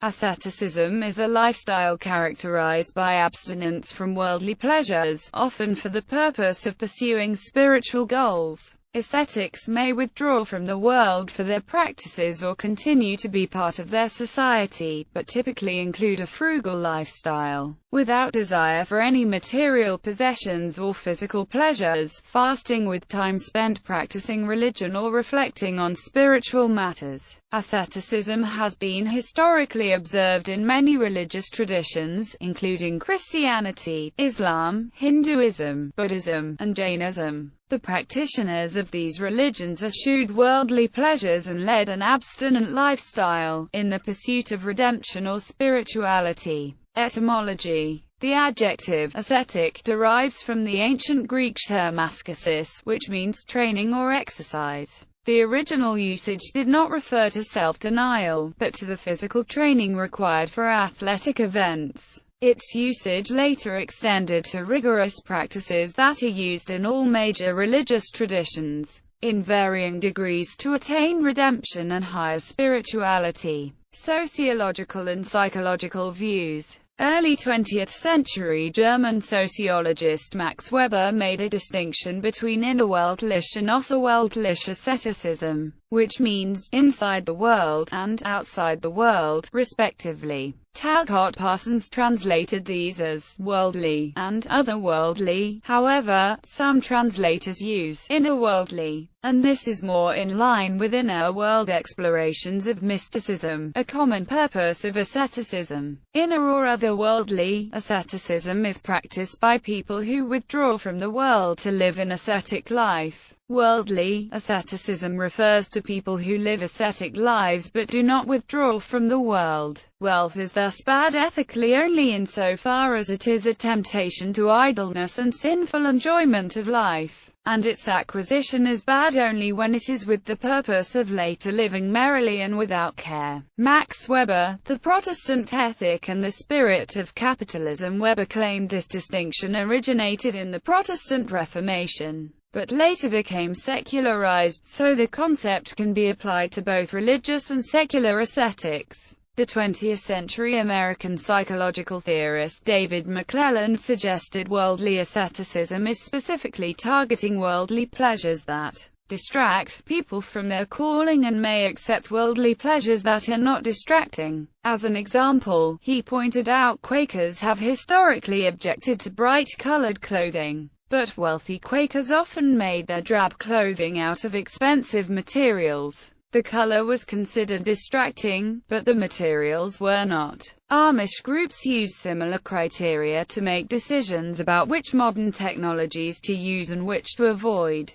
Asceticism is a lifestyle characterized by abstinence from worldly pleasures, often for the purpose of pursuing spiritual goals. Ascetics may withdraw from the world for their practices or continue to be part of their society, but typically include a frugal lifestyle, without desire for any material possessions or physical pleasures, fasting with time spent practicing religion or reflecting on spiritual matters. Asceticism has been historically observed in many religious traditions, including Christianity, Islam, Hinduism, Buddhism, and Jainism. The practitioners of these religions eschewed worldly pleasures and led an abstinent lifestyle, in the pursuit of redemption or spirituality. Etymology. The adjective ascetic derives from the ancient Greek term askesis, which means training or exercise. The original usage did not refer to self-denial, but to the physical training required for athletic events. Its usage later extended to rigorous practices that are used in all major religious traditions, in varying degrees to attain redemption and higher spirituality. Sociological and psychological views. Early 20th century German sociologist Max Weber made a distinction between innerweltlich and außerweltlich asceticism, which means inside the world and outside the world, respectively. Talcott Parsons translated these as worldly and otherworldly. However, some translators use innerworldly, and this is more in line with inner world explorations of mysticism, a common purpose of asceticism. Inner or otherworldly asceticism is practiced by people who withdraw from the world to live an ascetic life. Worldly asceticism refers to people who live ascetic lives but do not withdraw from the world. Wealth is thus bad ethically only insofar as it is a temptation to idleness and sinful enjoyment of life, and its acquisition is bad only when it is with the purpose of later living merrily and without care. Max Weber, The Protestant Ethic and the Spirit of Capitalism. Weber claimed this distinction originated in the Protestant Reformation, but later became secularized, so the concept can be applied to both religious and secular ascetics. The 20th century American psychological theorist David McClelland suggested worldly asceticism is specifically targeting worldly pleasures that distract people from their calling and may accept worldly pleasures that are not distracting. As an example, he pointed out Quakers have historically objected to bright-colored clothing, but wealthy Quakers often made their drab clothing out of expensive materials. The color was considered distracting, but the materials were not. Amish groups used similar criteria to make decisions about which modern technologies to use and which to avoid.